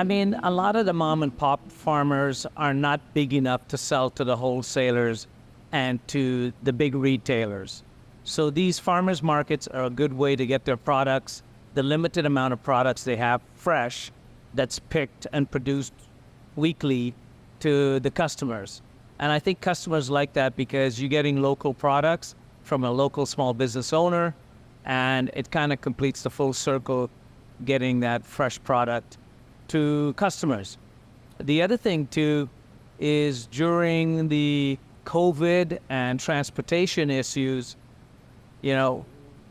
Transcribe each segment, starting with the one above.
I mean, a lot of the mom and pop farmers are not big enough to sell to the wholesalers and to the big retailers. So these farmers markets are a good way to get their products, the limited amount of products they have fresh, that's picked and produced weekly to the customers. And I think customers like that because you're getting local products from a local small business owner, and it kind of completes the full circle getting that fresh product to customers. The other thing too is during the COVID and transportation issues, you know,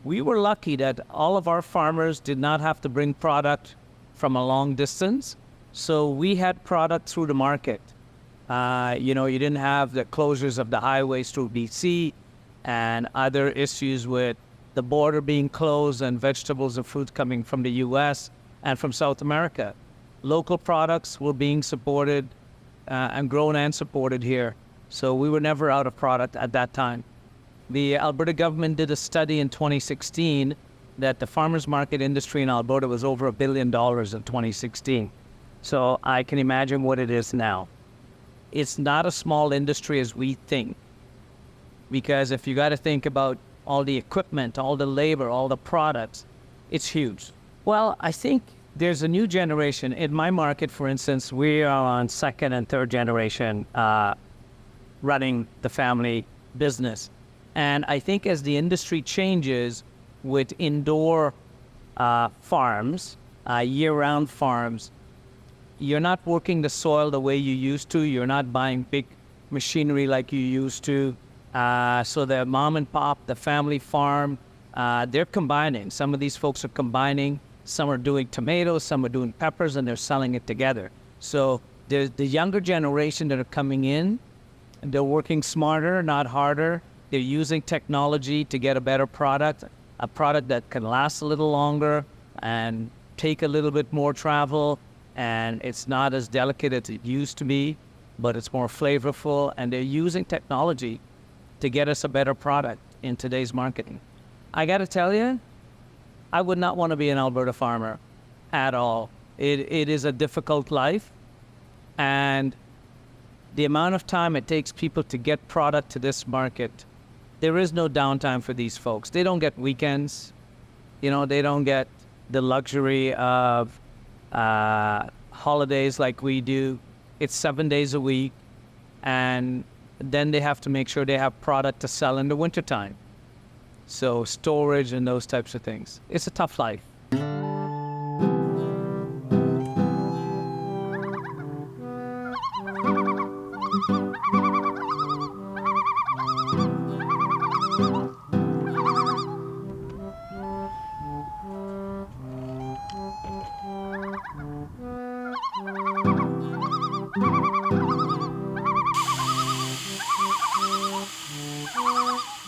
we were lucky that all of our farmers did not have to bring product from a long distance. So we had product through the market. You didn't have the closures of the highways through BC and other issues with the border being closed and vegetables and fruit coming from the US and from South America. Local products were being supported and grown and supported here. So we were never out of product at that time. The Alberta government did a study in 2016 that the farmers market industry in Alberta was over $1 billion in 2016. So I can imagine what it is now. It's not a small industry as we think, because if you got to think about all the equipment, all the labor, all the products, it's huge. Well, I think there's a new generation. In my market, for instance, we are on second and third generation running the family business. And I think as the industry changes with indoor farms, year-round farms, you're not working the soil the way you used to. You're not buying big machinery like you used to. So the mom and pop, the family farm, they're combining. Some of these folks are combining. Some are doing tomatoes, some are doing peppers, and they're selling it together. So there's the younger generation that are coming in, and they're working smarter, not harder. They're using technology to get a better product, a product that can last a little longer and take a little bit more travel, and it's not as delicate as it used to be, but it's more flavorful, and they're using technology to get us a better product in today's marketing. I got to tell you, I would not want to be an Alberta farmer at all. It is a difficult life, and the amount of time it takes people to get product to this market, there is no downtime for these folks. They don't get weekends. They don't get the luxury of holidays like we do. It's 7 days a week, and then they have to make sure they have product to sell in the wintertime. So storage and those types of things. It's a tough life.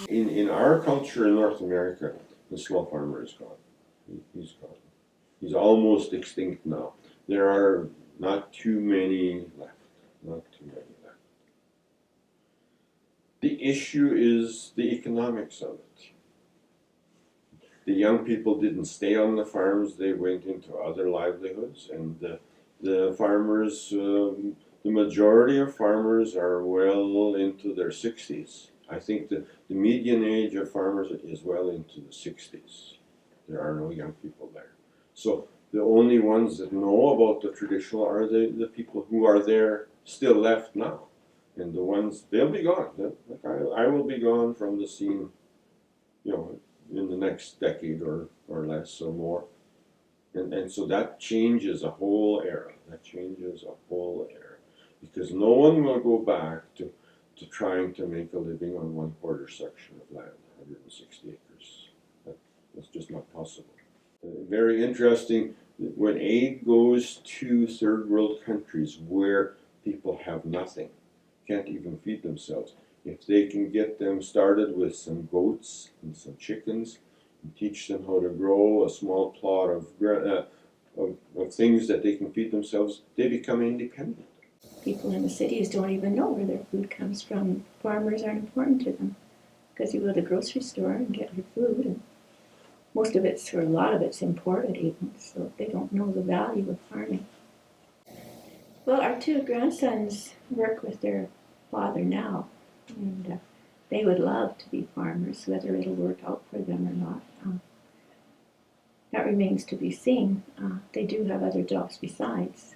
In our culture in North America, the small farmer is gone. He's gone. He's almost extinct now. There are not too many left. Not too many left. The issue is the economics of it. The young people didn't stay on the farms. They went into other livelihoods, and the farmers, the majority of farmers are well into their 60s. I think the median age of farmers is well into the 60s. There are no young people there. So the only ones that know about the traditional are the people who are there still left now. And the ones, they'll be gone. I will be gone from the scene, in the next decade or less or more. And so that changes a whole era. That changes a whole era. Because no one will go back to trying to make a living on 1/4 section of land, 160 acres. That's just not possible. Very interesting, when aid goes to third world countries where people have nothing, can't even feed themselves, if they can get them started with some goats and some chickens and teach them how to grow a small plot of things that they can feed themselves, they become independent. People in the cities don't even know where their food comes from. Farmers aren't important to them because you go to the grocery store and get your food, and most of it's, or a lot of it's imported even, so they don't know the value of farming. Well, our two grandsons work with their father now, and they would love to be farmers, whether it'll work out for them or not. That remains to be seen. They do have other jobs besides.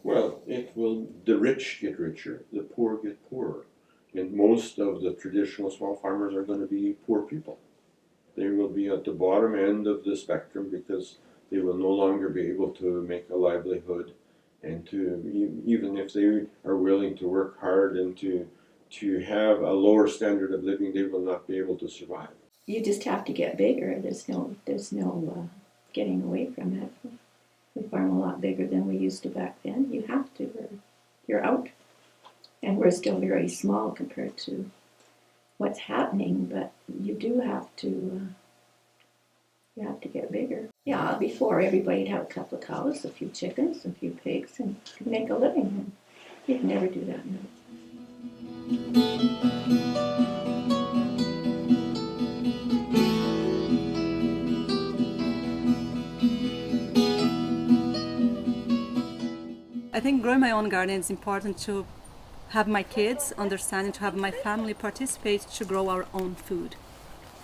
Well, the rich get richer, the poor get poorer. And most of the traditional small farmers are going to be poor people. They will be at the bottom end of the spectrum because they will no longer be able to make a livelihood, and even if they are willing to work hard and to have a lower standard of living, they will not be able to survive. You just have to get bigger. There's no getting away from it. We farm a lot bigger than we used to back then. You have to, or you're out. And we're still very small compared to what's happening, but you do have to, get bigger. Yeah, before everybody'd have a couple of cows, a few chickens, a few pigs, and could make a living. And you can never do that now. I think growing my own garden is important to have my kids understand and to have my family participate to grow our own food.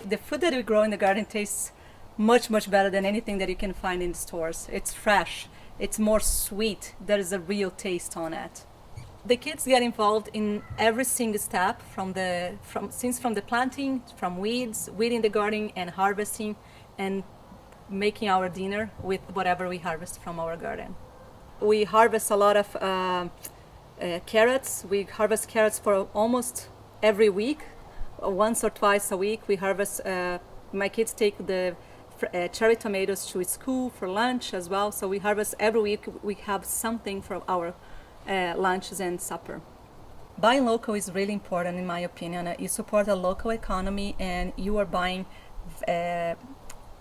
The food that we grow in the garden tastes much, much better than anything that you can find in the stores. It's fresh, it's more sweet, there is a real taste on it. The kids get involved in every single step from the planting, from weeding the garden and harvesting and making our dinner with whatever we harvest from our garden. We harvest a lot of carrots. We harvest carrots for almost every week. Once or twice a week we harvest. My kids take the cherry tomatoes to school for lunch as well. So we harvest every week. We have something for our lunches and supper. Buying local is really important in my opinion. You support a local economy and you are buying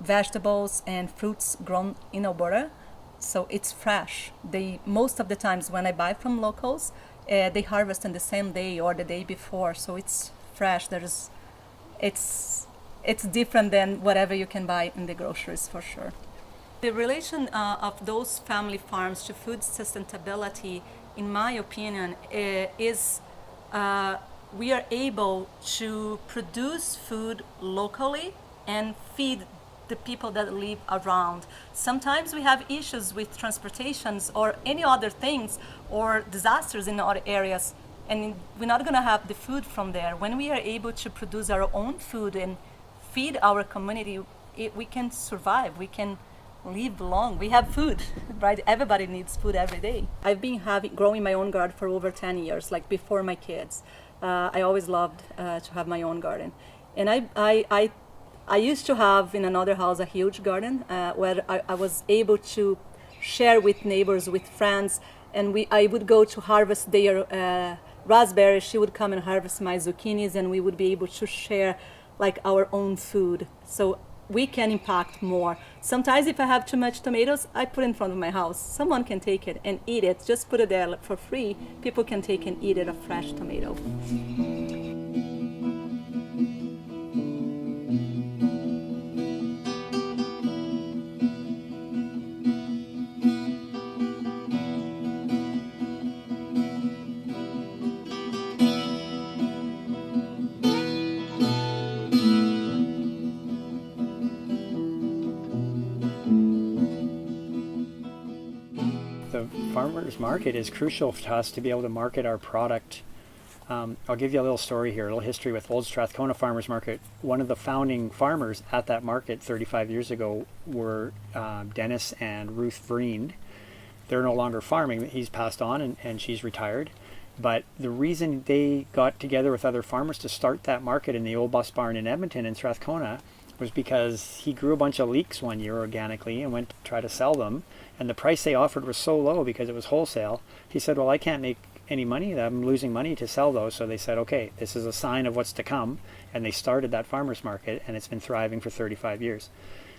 vegetables and fruits grown in Alberta. So it's fresh. Most of the times when I buy from locals, they harvest on the same day or the day before. So it's fresh. It's different than whatever you can buy in the groceries for sure. The relation of those family farms to food sustainability, in my opinion, is we are able to produce food locally and feed the people that live around. Sometimes we have issues with transportations or any other things or disasters in other areas, and we're not going to have the food from there. When we are able to produce our own food and feed our community, we can survive, we can live long. We have food, right? Everybody needs food every day. I've been growing my own garden for over 10 years, like before my kids. I always loved to have my own garden. And I used to have in another house a huge garden where I was able to share with neighbors, with friends, and I would go to harvest their raspberries. She would come and harvest my zucchinis, and we would be able to share like our own food. So we can impact more. Sometimes if I have too much tomatoes, I put it in front of my house. Someone can take it and eat it. Just put it there for free. People can take and eat it, a fresh tomato. The farmers market is crucial to us to be able to market our product. I'll give you a little story here, a little history with Old Strathcona Farmers Market. One of the founding farmers at that market 35 years ago were Dennis and Ruth Vreen. They're no longer farming. He's passed on and she's retired. But the reason they got together with other farmers to start that market in the old bus barn in Edmonton and Strathcona was because he grew a bunch of leeks one year organically and went to try to sell them. And the price they offered was so low because it was wholesale. He said, well, I can't make any money. I'm losing money to sell those. So they said, okay, this is a sign of what's to come. And they started that farmers market, and it's been thriving for 35 years.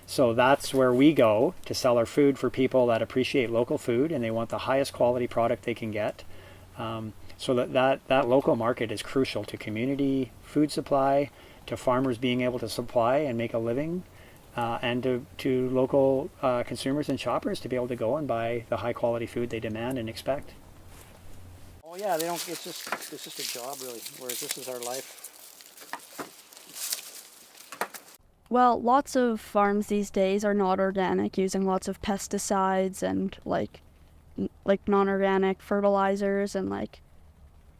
So that's where we go to sell our food for people that appreciate local food and they want the highest quality product they can get. So that local market is crucial to community food supply, to farmers being able to supply and make a living. and to local consumers and shoppers to be able to go and buy the high quality food they demand and expect. Oh yeah, they don't. It's just a job really. Whereas this is our life. Well, lots of farms these days are not organic, using lots of pesticides and like non-organic fertilizers and like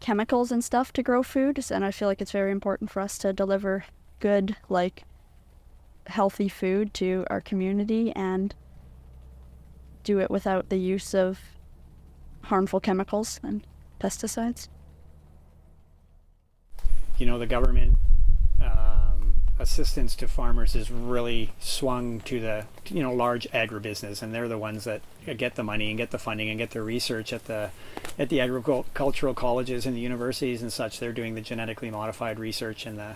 chemicals and stuff to grow food. And I feel like it's very important for us to deliver good, like healthy food to our community and do it without the use of harmful chemicals and pesticides. You know, the government assistance to farmers is really swung to the large agribusiness, and they're the ones that get the money and get the funding and get the research at the agricultural colleges and the universities and such. They're doing the genetically modified research and the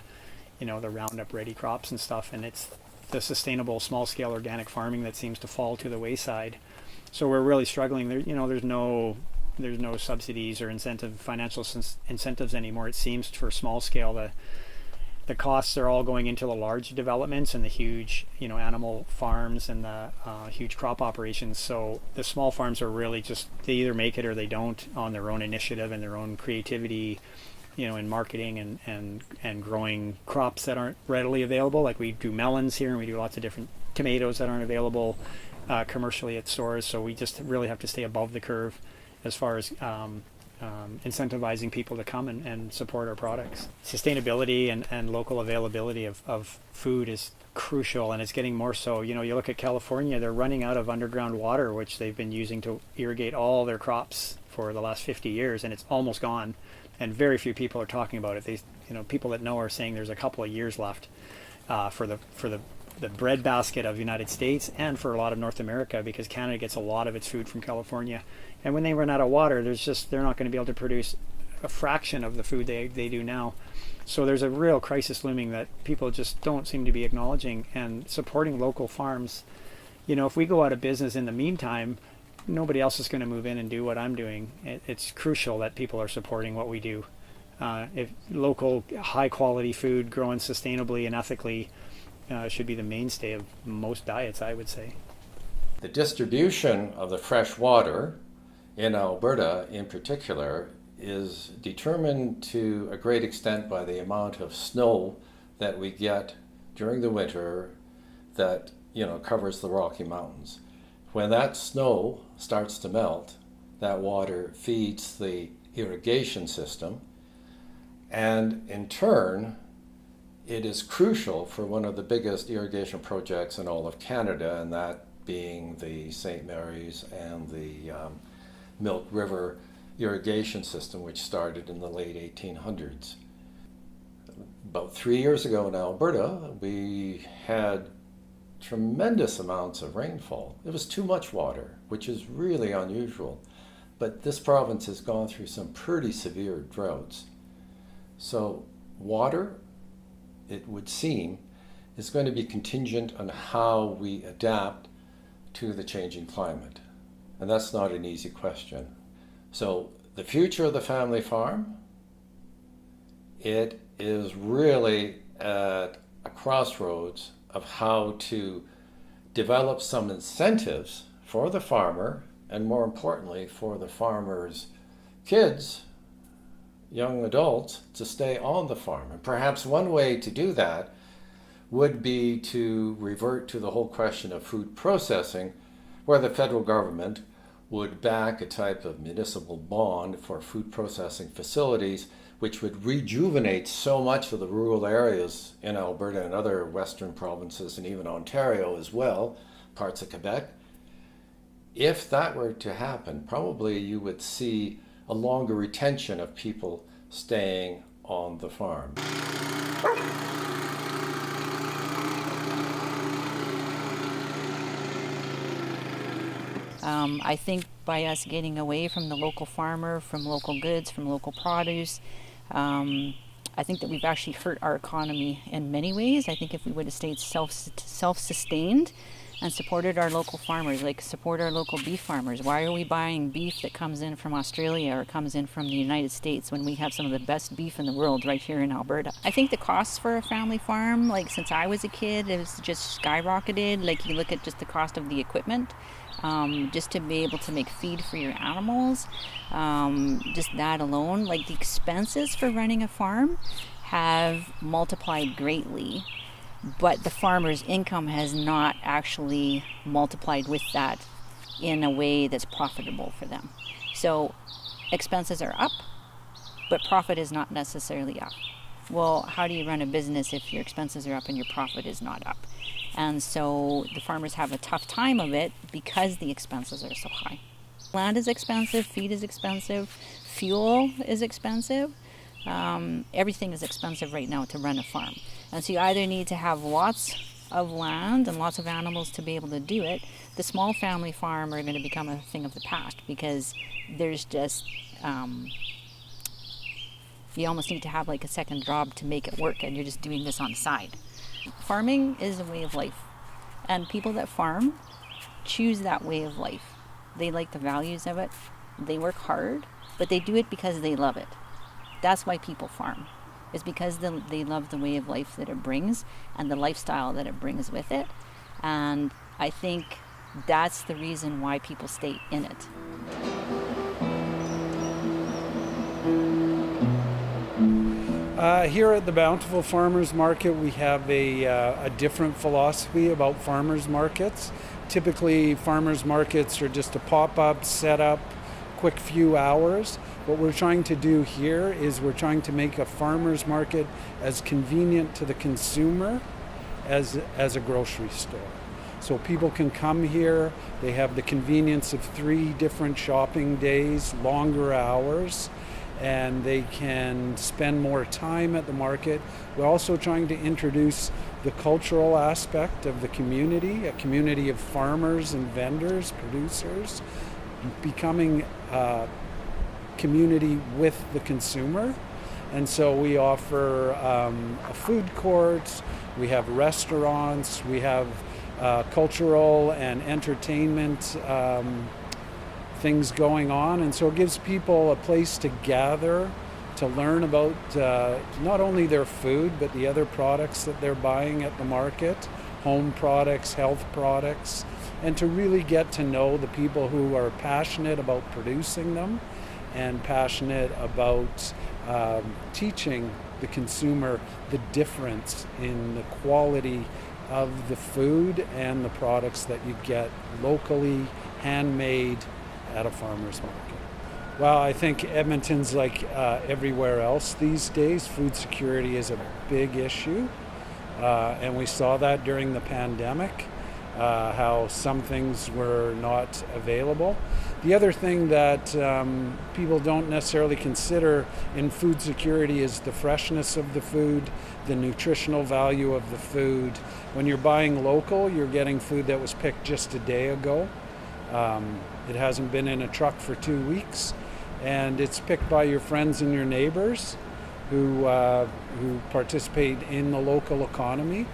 Roundup ready crops and stuff, and it's the sustainable small scale organic farming that seems to fall to the wayside. So we're really struggling. There's no subsidies or financial incentives anymore. It seems for small scale the costs are all going into the large developments and the huge, animal farms and the huge crop operations. So the small farms are really just, they either make it or they don't on their own initiative and their own creativity, in marketing and growing crops that aren't readily available. Like we do melons here and we do lots of different tomatoes that aren't available commercially at stores. So we just really have to stay above the curve as far as incentivizing people to come and support our products. Sustainability and local availability of food is crucial, and it's getting more so. You look at California, they're running out of underground water, which they've been using to irrigate all their crops for the last 50 years, and it's almost gone. And very few people are talking about it. People that know are saying there's a couple of years left for the bread basket of the United States and for a lot of North America, because Canada gets a lot of its food from California. And when they run out of water, they're not going to be able to produce a fraction of the food they do now. So there's a real crisis looming that people just don't seem to be acknowledging, and supporting local farms. If we go out of business in the meantime, nobody else is going to move in and do what I'm doing. It's crucial that people are supporting what we do. If local high quality food grown sustainably and ethically should be the mainstay of most diets, I would say. The distribution of the fresh water in Alberta in particular is determined to a great extent by the amount of snow that we get during the winter that covers the Rocky Mountains. When that snow starts to melt, that water feeds the irrigation system, and in turn it is crucial for one of the biggest irrigation projects in all of Canada, and that being the St. Mary's and the Milk River irrigation system, which started in the late 1800s. About 3 years ago in Alberta, we had tremendous amounts of rainfall. It was too much water, which is really unusual. But this province has gone through some pretty severe droughts. So water, it would seem, is going to be contingent on how we adapt to the changing climate. And that's not an easy question. So the future of the family farm, it is really at a crossroads of how to develop some incentives for the farmer, and more importantly for the farmer's kids, young adults, to stay on the farm. And perhaps one way to do that would be to revert to the whole question of food processing, where the federal government would back a type of municipal bond for food processing facilities, which would rejuvenate so much of the rural areas in Alberta and other western provinces, and even Ontario as well, parts of Quebec. If that were to happen, probably you would see a longer retention of people staying on the farm. I think by us getting away from the local farmer, from local goods, from local produce, I think that we've actually hurt our economy in many ways. I think if we would have stayed self-sustained, and supported our local farmers, like support our local beef farmers. Why are we buying beef that comes in from Australia or comes in from the United States when we have some of the best beef in the world right here in Alberta? I think the costs for a family farm, like since I was a kid, has just skyrocketed. Like you look at just the cost of the equipment, just to be able to make feed for your animals, just that alone, like the expenses for running a farm have multiplied greatly, but the farmer's income has not actually multiplied with that in a way that's profitable for them. So expenses are up, but profit is not necessarily up. Well, how do you run a business if your expenses are up and your profit is not up? And so the farmers have a tough time of it because the expenses are so high. Land is expensive, feed is expensive, fuel is expensive. Everything is expensive right now to run a farm. And so you either need to have lots of land and lots of animals to be able to do it. The small family farm are going to become a thing of the past because there's just, you almost need to have like a second job to make it work, and you're just doing this on the side. Farming is a way of life, and people that farm choose that way of life. They like the values of it. They work hard, but they do it because they love it. That's why people farm. It's because they love the way of life that it brings and the lifestyle that it brings with it. And I think that's the reason why people stay in it. Here at the Bountiful Farmers Market, we have a different philosophy about farmers markets. Typically, farmers markets are just a pop-up, set-up, quick few hours. What we're trying to do here is we're trying to make a farmers market as convenient to the consumer as a grocery store. So people can come here, they have the convenience of 3 different shopping days, longer hours, and they can spend more time at the market. We're also trying to introduce the cultural aspect of the community, a community of farmers and vendors, producers, becoming a community with the consumer. And so we offer a food court, we have restaurants, we have cultural and entertainment things going on, and so it gives people a place to gather to learn about not only their food but the other products that they're buying at the market, home products, health products, and to really get to know the people who are passionate about producing them and passionate about teaching the consumer the difference in the quality of the food and the products that you get locally, handmade, at a farmer's market. Well, I think Edmonton's like everywhere else these days. Food security is a big issue, and we saw that during the pandemic, how some things were not available. The other thing that people don't necessarily consider in food security is the freshness of the food, the nutritional value of the food. When you're buying local, you're getting food that was picked just a day ago. It hasn't been in a truck for 2 weeks, and it's picked by your friends and your neighbors who participate in the local economy.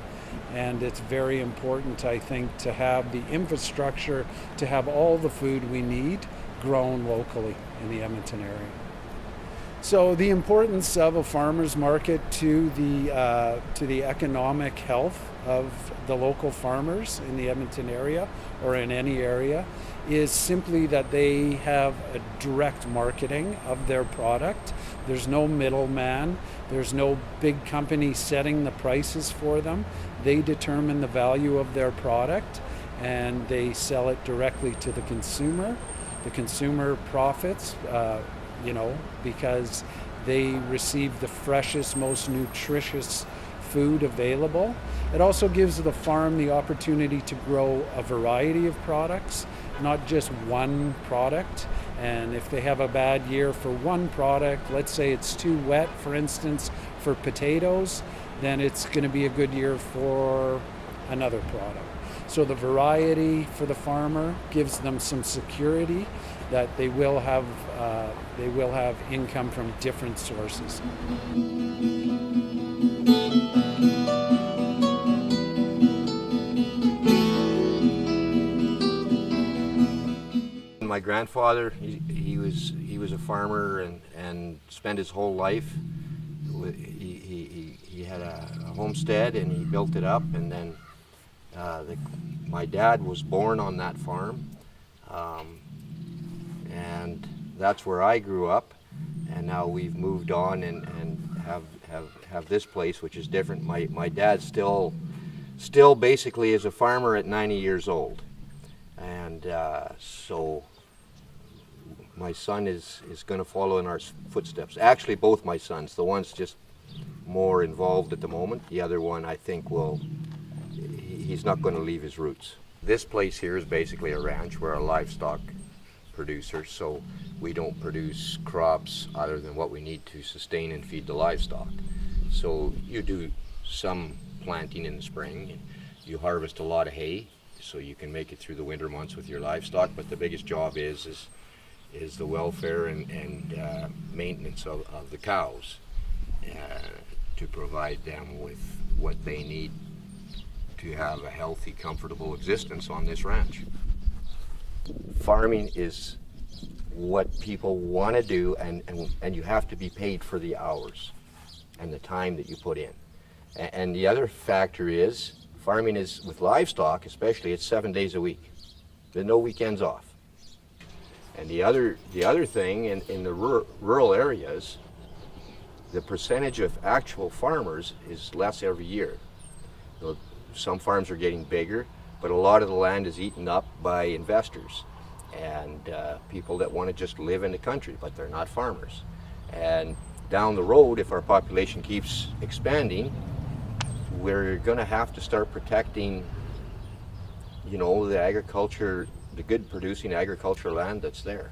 And it's very important, I think, to have the infrastructure to have all the food we need grown locally in the Edmonton area. So the importance of a farmer's market to the economic health of the local farmers in the Edmonton area or in any area is simply that they have a direct marketing of their product. There's no middleman. There's no big company setting the prices for them. They determine the value of their product and they sell it directly to the consumer. The consumer profits, because they receive the freshest, most nutritious food available. It also gives the farm the opportunity to grow a variety of products, not just one product. And if they have a bad year for one product, let's say it's too wet, for instance, for potatoes, then it's going to be a good year for another product. So the variety for the farmer gives them some security that they will have income from different sources. my grandfather, he was a farmer and spent his whole life. He had a homestead and he built it up, and then my dad was born on that farm, and that's where I grew up. And now we've moved on and have this place, which is different. My dad still basically is a farmer at 90 years old, and so my son is going to follow in our footsteps. Actually, both my sons. The one's just more involved at the moment. The other one, I think, he's not going to leave his roots. This place here is basically a ranch. We're a livestock producer, so we don't produce crops other than what we need to sustain and feed the livestock. So you do some planting in the spring, and you harvest a lot of hay so you can make it through the winter months with your livestock, but the biggest job is the welfare and maintenance of the cows, to provide them with what they need to have a healthy, comfortable existence on this ranch. Farming is what people want to do, and you have to be paid for the hours and the time that you put in. And the other factor is, farming is, with livestock especially, it's 7 days a week. There's no weekends off. And the other thing, in the rural areas, the percentage of actual farmers is less every year. Some farms are getting bigger, but a lot of the land is eaten up by investors and people that want to just live in the country, but they're not farmers. And down the road, if our population keeps expanding, we're going to have to start protecting, the agriculture, the good producing agricultural land that's there.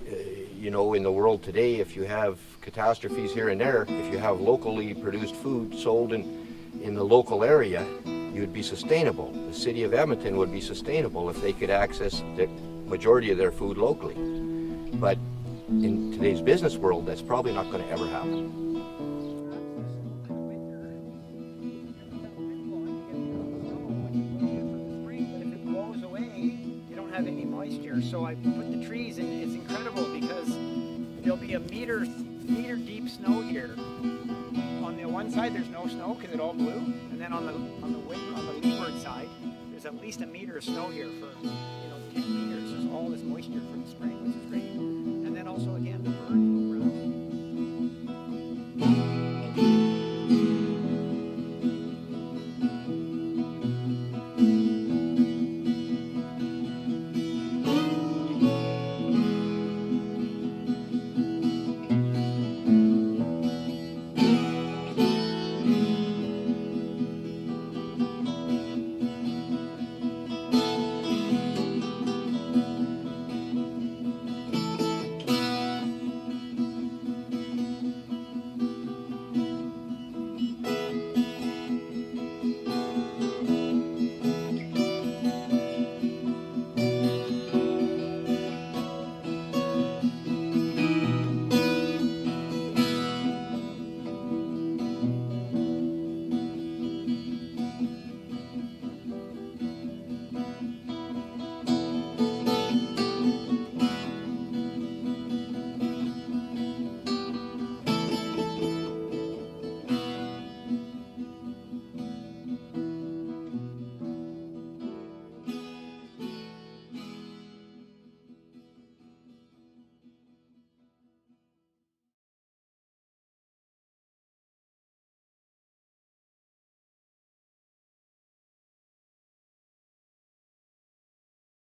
In the world today, if you have catastrophes here and there, if you have locally produced food sold in the local area, you'd be sustainable. The city of Edmonton would be sustainable if they could access the majority of their food locally. But in today's business world, that's probably not going to ever happen. If it blows away, you don't have any moisture. So I put the trees in. It's incredible because there'll be a meter deep snow here. On the one side, there's no snow because it all blew, and then on the leeward side, there's at least a meter of snow here for 10 meters. There's all this moisture from the spring, which is great.